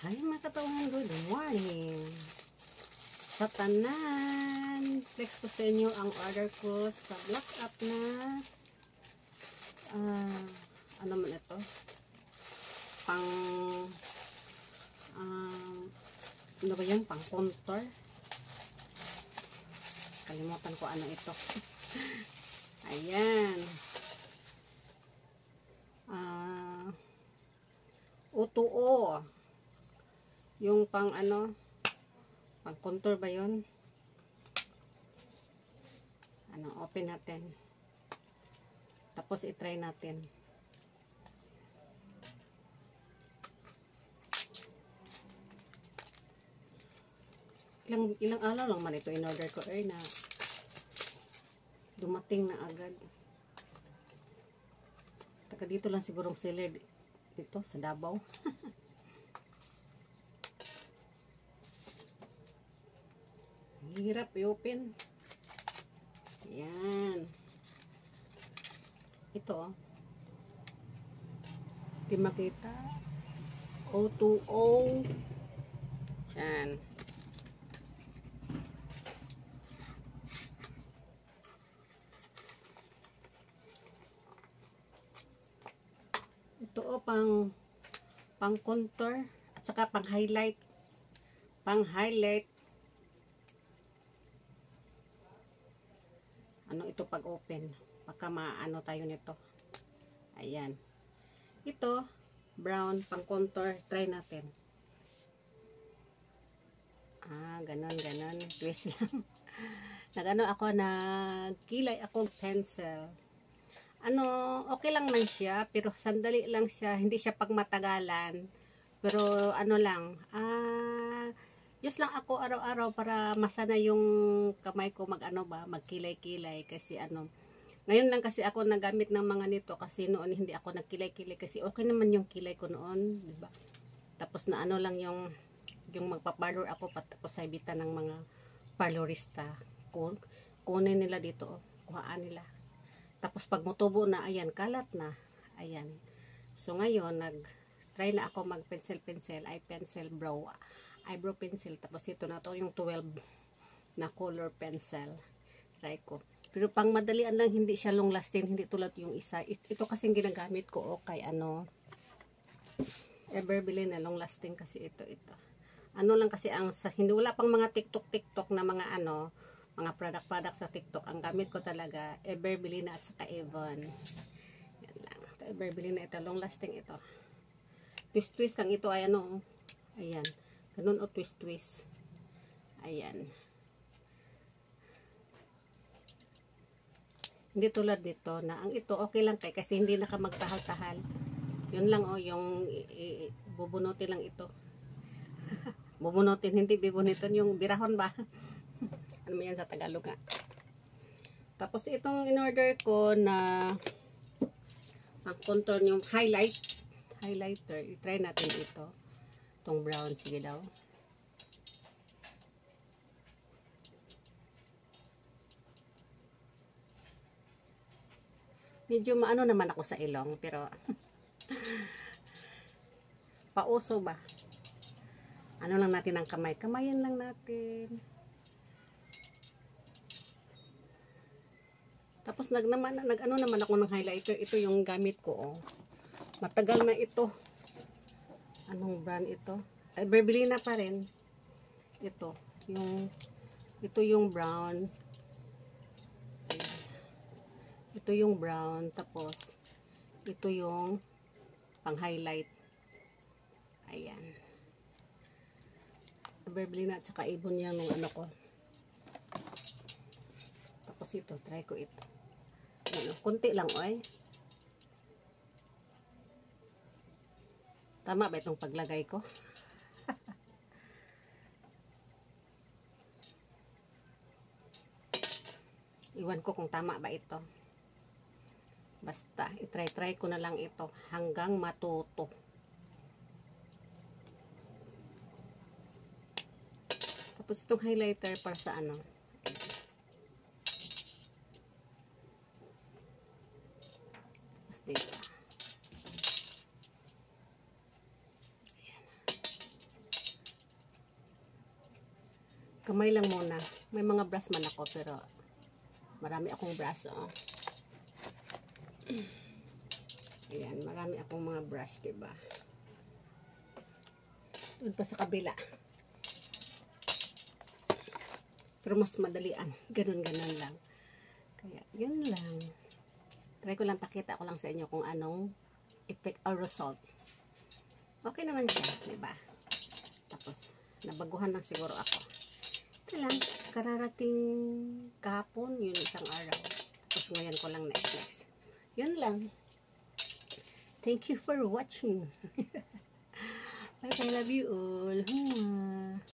Hi mga katawan, good morning sa tanan. Flex ko sa inyo ang order ko sa Black Up na ano man ito, pang ano ba yan, pang contour. Kalimutan ko ano ito. Ayan, O2O, yung pang ano, pang contour ba yun? Ano, open natin, tapos i-try natin. Ilang araw lang man ito in order ko na dumating na agad. Taka dito lang sigurong seller dito sa Davao. Hirap i-open. Yan. Ito, di makita. O2O. Yan. Ito pang contour at saka pang highlight. Pang highlight. Ano ito pag open? Baka maano tayo nito. Ayan. Ito brown pang contour, try natin. Ganon. Twist lang. Nagano ako, nagkilay akong pencil. Okay lang man siya, pero sandali lang siya, hindi siya pagmatagalan. Pero ano lang, use lang ako araw-araw para masana yung kamay ko magkilay-kilay kasi ngayon lang kasi ako nagamit ng mga nito kasi noon hindi ako nagkilay-kilay kasi okay naman yung kilay ko noon, di ba? Tapos na lang yung magpa-parlor ako tapos sa ibitan ng mga parlorista, kunin nila dito, kuhaan nila. Tapos pag mutubo na, ayan, kalat na. Ayan. So ngayon, nag-try na ako mag-pencil, eye pencil, eyebrow pencil. Tapos ito na to yung 12 na color pencil. Try ko. Pero pang madalian lang, hindi siya long lasting, hindi tulad yung isa. Ito kasing ginagamit ko, kay Everbili na long lasting kasi ito. Lang kasi hindi wala pang mga TikTok na mga mga product sa TikTok. Ang gamit ko talaga, Everbili na at saka Avon. Yan lang. Ito, Everbili na ito. Long lasting ito. Twist lang ito. Ay ayan. Ganun o twist. Ayan. Hindi tulad dito na ang ito okay lang kasi hindi naka magtahal-tahal. Yun lang yung bubunutin lang ito. Bubunutin, hindi bibuniton yung birahon ba? Ano yan sa Tagalog nga. Tapos itong in-order ko na ang contour yung highlighter. I-try natin ito. Itong brown, sige daw. Medyo maano naman ako sa ilong, pero pauso ba? Ano lang natin ang kamay. Kamayan lang natin. Tapos naman ako ng highlighter. Ito yung gamit ko. Matagal na ito. Anong brand ito? Everbili na pa rin. Ito yung brown. Ito yung brown. Tapos ito yung pang highlight. Ayan. Everbili na at saka Avon yan ng ko. Tapos ito, try ko ito. Kunti lang, Tama ba itong paglagay ko? Iwan ko kung tama ba ito. Basta, i-try ko na lang ito hanggang matuto. Tapos itong highlighter para sa dito. Kamay lang muna. May mga brush man ako, pero marami akong brush, oh. Ayan, marami akong mga brush, diba? Doon pa sa kabila. Pero mas madalian. Ganun-ganun lang. Kaya, yun lang. Try ko lang, pakita ko lang sa inyo kung anong effect or result. Okay naman siya, diba? Tapos, nabaguhan lang siguro ako. Ito lang, kararating kahapon, yun isang araw. Tapos ngayon ko lang next. Yun lang. Thank you for watching. Bye, I love you all.